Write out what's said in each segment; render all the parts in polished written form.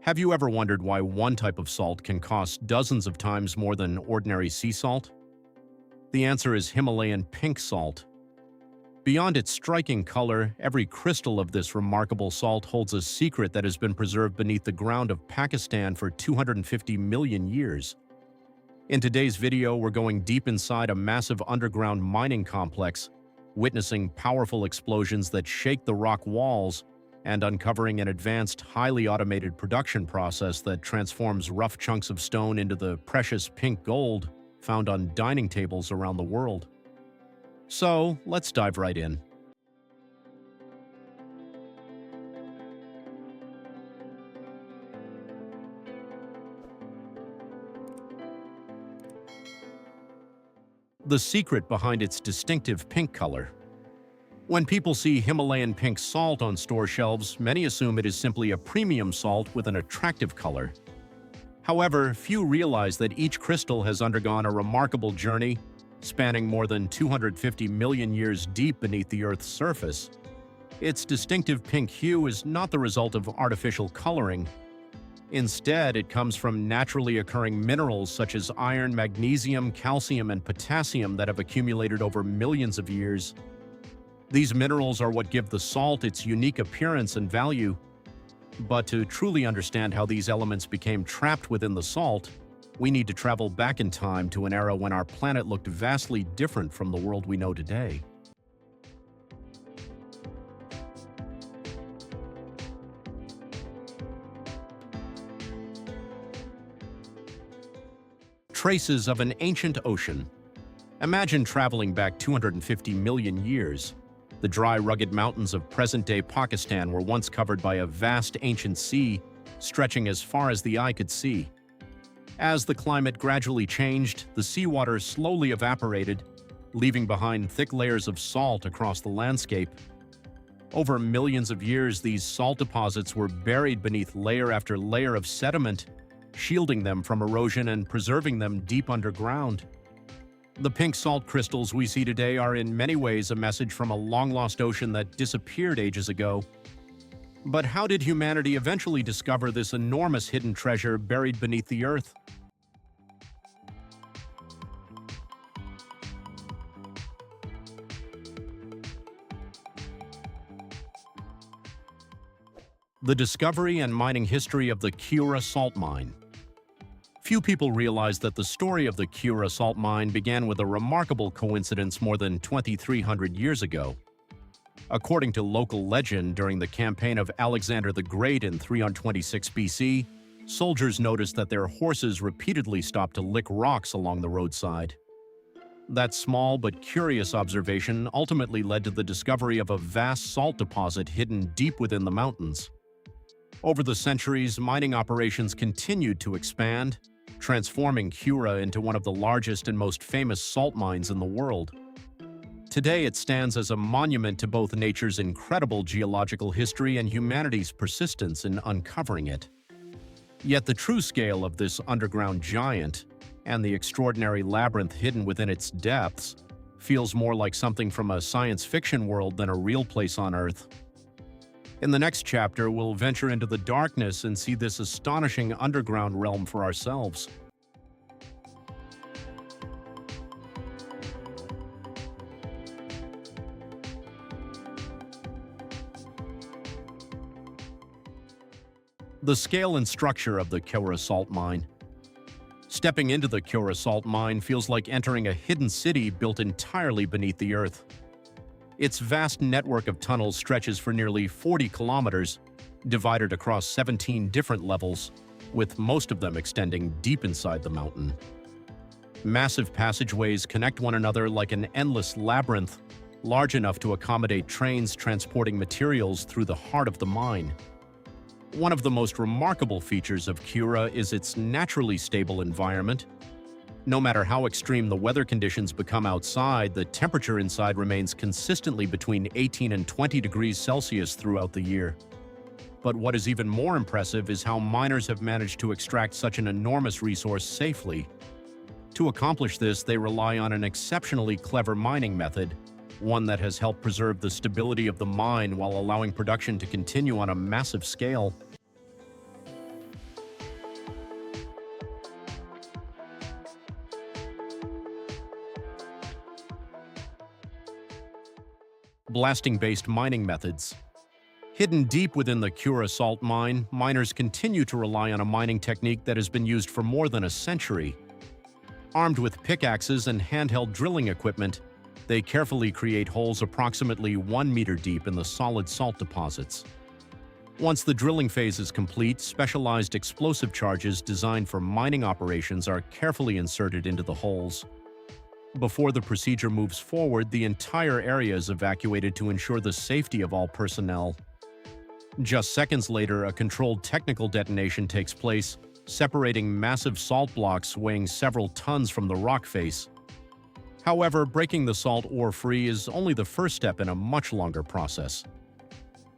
Have you ever wondered why one type of salt can cost dozens of times more than ordinary sea salt? The answer is Himalayan pink salt. Beyond its striking color, every crystal of this remarkable salt holds a secret that has been preserved beneath the ground of Pakistan for 250 million years. In today's video, we're going deep inside a massive underground mining complex, witnessing powerful explosions that shake the rock walls and uncovering an advanced, highly automated production process that transforms rough chunks of stone into the precious pink gold found on dining tables around the world. So, let's dive right in. The secret behind its distinctive pink color. When people see Himalayan pink salt on store shelves, many assume it is simply a premium salt with an attractive color. However, few realize that each crystal has undergone a remarkable journey, spanning more than 250 million years deep beneath the Earth's surface. Its distinctive pink hue is not the result of artificial coloring. Instead, it comes from naturally occurring minerals such as iron, magnesium, calcium, and potassium that have accumulated over millions of years. These minerals are what give the salt its unique appearance and value. But to truly understand how these elements became trapped within the salt, we need to travel back in time to an era when our planet looked vastly different from the world we know today. Traces of an ancient ocean. Imagine traveling back 250 million years. The dry, rugged mountains of present-day Pakistan were once covered by a vast ancient sea, stretching as far as the eye could see. As the climate gradually changed, the seawater slowly evaporated, leaving behind thick layers of salt across the landscape. Over millions of years, these salt deposits were buried beneath layer after layer of sediment, shielding them from erosion and preserving them deep underground. The pink salt crystals we see today are in many ways a message from a long-lost ocean that disappeared ages ago. But how did humanity eventually discover this enormous hidden treasure buried beneath the earth? The discovery and mining history of the Kiura salt mine. Few people realize that the story of the Kiura salt mine began with a remarkable coincidence more than 2,300 years ago. According to local legend, during the campaign of Alexander the Great in 326 BC, soldiers noticed that their horses repeatedly stopped to lick rocks along the roadside. That small but curious observation ultimately led to the discovery of a vast salt deposit hidden deep within the mountains. Over the centuries, mining operations continued to expand, transforming Kiura into one of the largest and most famous salt mines in the world. Today, it stands as a monument to both nature's incredible geological history and humanity's persistence in uncovering it. Yet the true scale of this underground giant, and the extraordinary labyrinth hidden within its depths, feels more like something from a science fiction world than a real place on Earth. In the next chapter, we'll venture into the darkness and see this astonishing underground realm for ourselves. The scale and structure of the Kiura salt mine. Stepping into the Kiura salt mine feels like entering a hidden city built entirely beneath the earth. Its vast network of tunnels stretches for nearly 40 kilometers, divided across 17 different levels, with most of them extending deep inside the mountain. Massive passageways connect one another like an endless labyrinth, large enough to accommodate trains transporting materials through the heart of the mine. One of the most remarkable features of Kiura is its naturally stable environment. No matter how extreme the weather conditions become outside, the temperature inside remains consistently between 18 and 20 degrees Celsius throughout the year. But what is even more impressive is how miners have managed to extract such an enormous resource safely. To accomplish this, they rely on an exceptionally clever mining method, one that has helped preserve the stability of the mine while allowing production to continue on a massive scale. Blasting-based mining methods. Hidden deep within the Cura salt mine, miners continue to rely on a mining technique that has been used for more than a century. Armed with pickaxes and handheld drilling equipment, they carefully create holes approximately 1 meter deep in the solid salt deposits. Once the drilling phase is complete, specialized explosive charges designed for mining operations are carefully inserted into the holes. Before the procedure moves forward, the entire area is evacuated to ensure the safety of all personnel. Just seconds later, a controlled technical detonation takes place, separating massive salt blocks weighing several tons from the rock face. However, breaking the salt ore free is only the first step in a much longer process.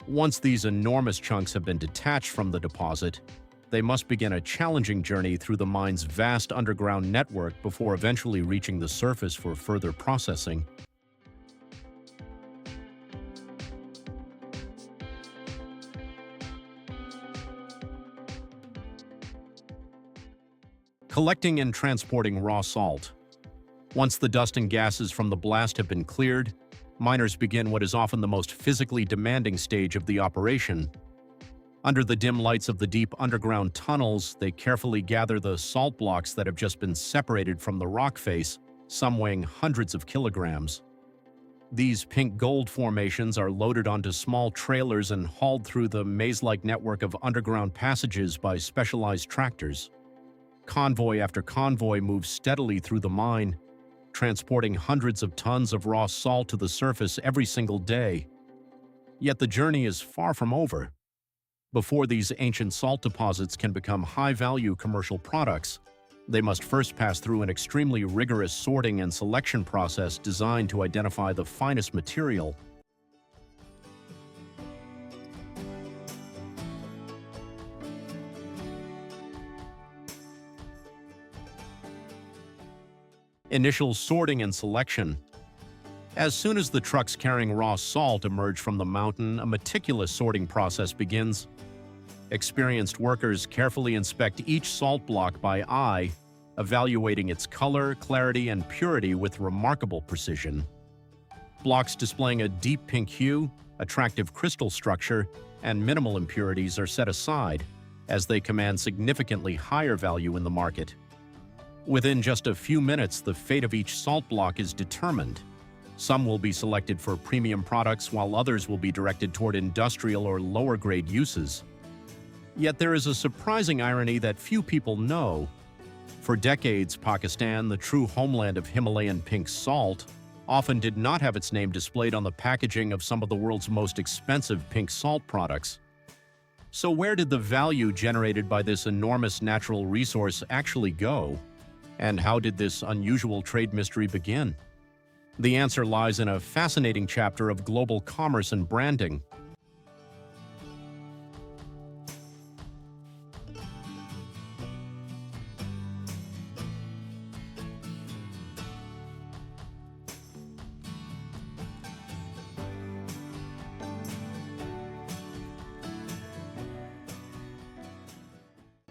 Once these enormous chunks have been detached from the deposit, they must begin a challenging journey through the mine's vast underground network before eventually reaching the surface for further processing. Collecting and transporting raw salt. Once the dust and gases from the blast have been cleared, miners begin what is often the most physically demanding stage of the operation. Under the dim lights of the deep underground tunnels, they carefully gather the salt blocks that have just been separated from the rock face, some weighing hundreds of kilograms. These pink-gold formations are loaded onto small trailers and hauled through the maze-like network of underground passages by specialized tractors. Convoy after convoy moves steadily through the mine, transporting hundreds of tons of raw salt to the surface every single day. Yet the journey is far from over. Before these ancient salt deposits can become high-value commercial products, they must first pass through an extremely rigorous sorting and selection process designed to identify the finest material. Initial sorting and selection. As soon as the trucks carrying raw salt emerge from the mountain, a meticulous sorting process begins. Experienced workers carefully inspect each salt block by eye, evaluating its color, clarity, and purity with remarkable precision. Blocks displaying a deep pink hue, attractive crystal structure, and minimal impurities are set aside, as they command significantly higher value in the market. Within just a few minutes, the fate of each salt block is determined. Some will be selected for premium products, while others will be directed toward industrial or lower-grade uses. Yet there is a surprising irony that few people know. For decades, Pakistan, the true homeland of Himalayan Pink Salt, often did not have its name displayed on the packaging of some of the world's most expensive pink salt products. So where did the value generated by this enormous natural resource actually go? And how did this unusual trade mystery begin? The answer lies in a fascinating chapter of global commerce and branding.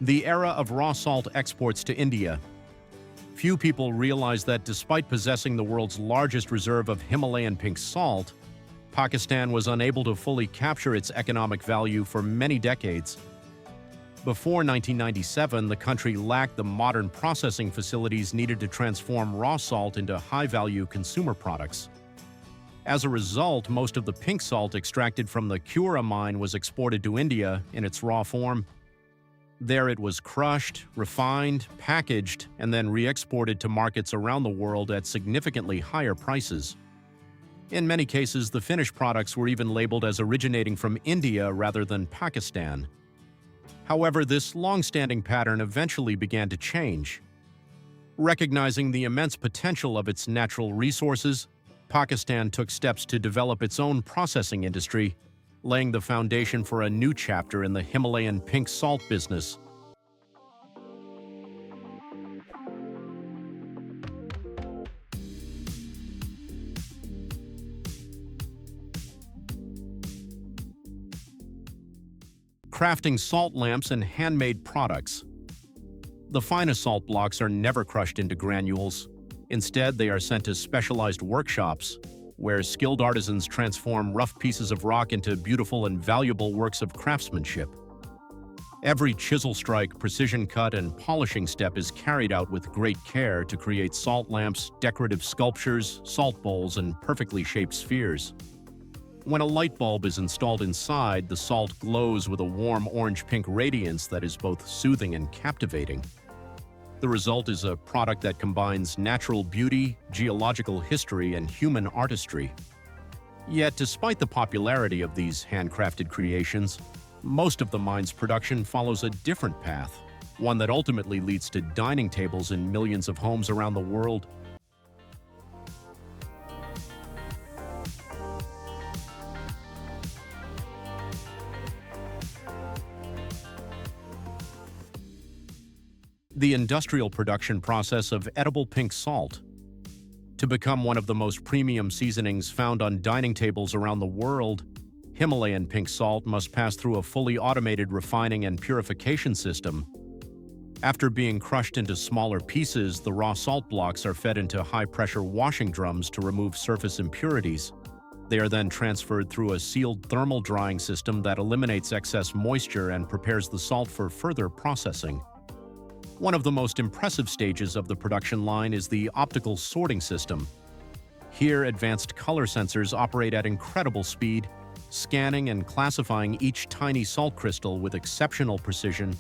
The era of raw salt exports to India. Few people realize that despite possessing the world's largest reserve of Himalayan pink salt, Pakistan was unable to fully capture its economic value for many decades. Before 1997, the country lacked the modern processing facilities needed to transform raw salt into high-value consumer products. As a result, most of the pink salt extracted from the Cura mine was exported to India in its raw form. There it was crushed, refined, packaged, and then re-exported to markets around the world at significantly higher prices. In many cases, the finished products were even labeled as originating from India rather than Pakistan. However, this long-standing pattern eventually began to change. Recognizing the immense potential of its natural resources, Pakistan took steps to develop its own processing industry, laying the foundation for a new chapter in the Himalayan pink salt business. Crafting salt lamps and handmade products. The finest salt blocks are never crushed into granules. Instead, they are sent to specialized workshops, where skilled artisans transform rough pieces of rock into beautiful and valuable works of craftsmanship. Every chisel strike, precision cut, and polishing step is carried out with great care to create salt lamps, decorative sculptures, salt bowls, and perfectly shaped spheres. When a light bulb is installed inside, the salt glows with a warm orange-pink radiance that is both soothing and captivating. The result is a product that combines natural beauty, geological history, and human artistry. Yet, despite the popularity of these handcrafted creations, most of the mine's production follows a different path, one that ultimately leads to dining tables in millions of homes around the world. The industrial production process of edible pink salt. To become one of the most premium seasonings found on dining tables around the world, Himalayan pink salt must pass through a fully automated refining and purification system. After being crushed into smaller pieces, the raw salt blocks are fed into high-pressure washing drums to remove surface impurities. They are then transferred through a sealed thermal drying system that eliminates excess moisture and prepares the salt for further processing. One of the most impressive stages of the production line is the optical sorting system. Here, advanced color sensors operate at incredible speed, scanning and classifying each tiny salt crystal with exceptional precision.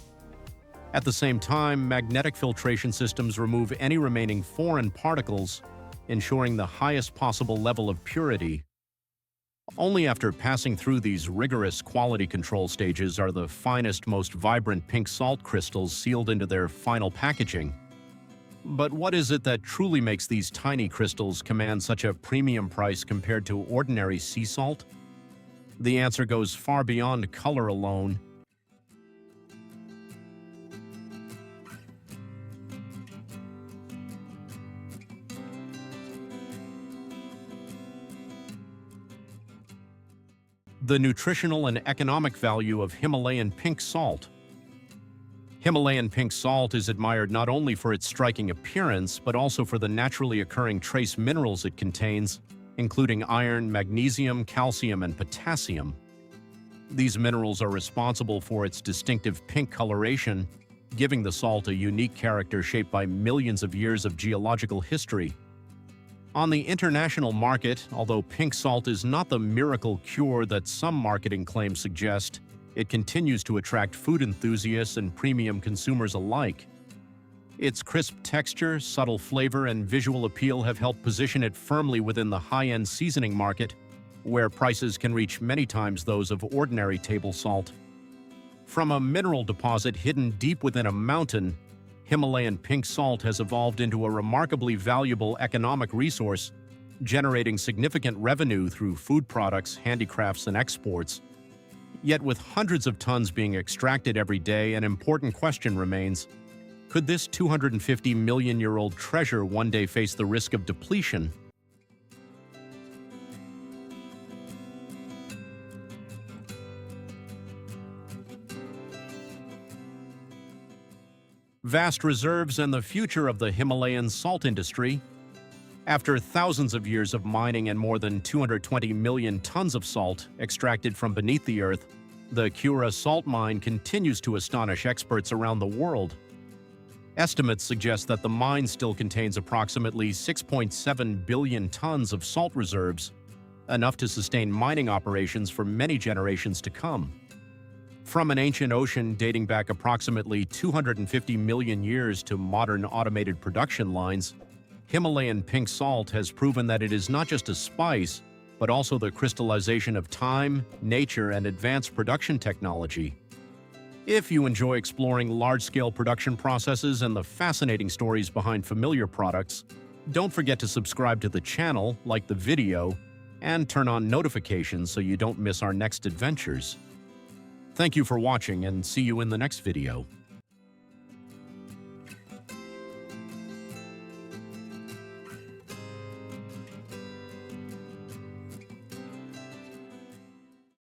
At the same time, magnetic filtration systems remove any remaining foreign particles, ensuring the highest possible level of purity. Only after passing through these rigorous quality control stages are the finest, most vibrant pink salt crystals sealed into their final packaging. But what is it that truly makes these tiny crystals command such a premium price compared to ordinary sea salt? The answer goes far beyond color alone. The nutritional and economic value of Himalayan pink salt. Himalayan pink salt is admired not only for its striking appearance, but also for the naturally occurring trace minerals it contains, including iron, magnesium, calcium, and potassium. These minerals are responsible for its distinctive pink coloration, giving the salt a unique character shaped by millions of years of geological history. On the international market, although pink salt is not the miracle cure that some marketing claims suggest, it continues to attract food enthusiasts and premium consumers alike. Its crisp texture, subtle flavor, and visual appeal have helped position it firmly within the high-end seasoning market, where prices can reach many times those of ordinary table salt. From a mineral deposit hidden deep within a mountain, Himalayan pink salt has evolved into a remarkably valuable economic resource, generating significant revenue through food products, handicrafts, and exports. Yet with hundreds of tons being extracted every day, an important question remains: could this 250 million-year-old treasure one day face the risk of depletion? Vast reserves and the future of the Himalayan salt industry. After thousands of years of mining and more than 220 million tons of salt extracted from beneath the earth, the Kura salt mine continues to astonish experts around the world. Estimates suggest that the mine still contains approximately 6.7 billion tons of salt reserves, enough to sustain mining operations for many generations to come. From an ancient ocean dating back approximately 250 million years to modern automated production lines, Himalayan pink salt has proven that it is not just a spice, but also the crystallization of time, nature, and advanced production technology. If you enjoy exploring large-scale production processes and the fascinating stories behind familiar products, don't forget to subscribe to the channel, like the video, and turn on notifications so you don't miss our next adventures. Thank you for watching, and see you in the next video.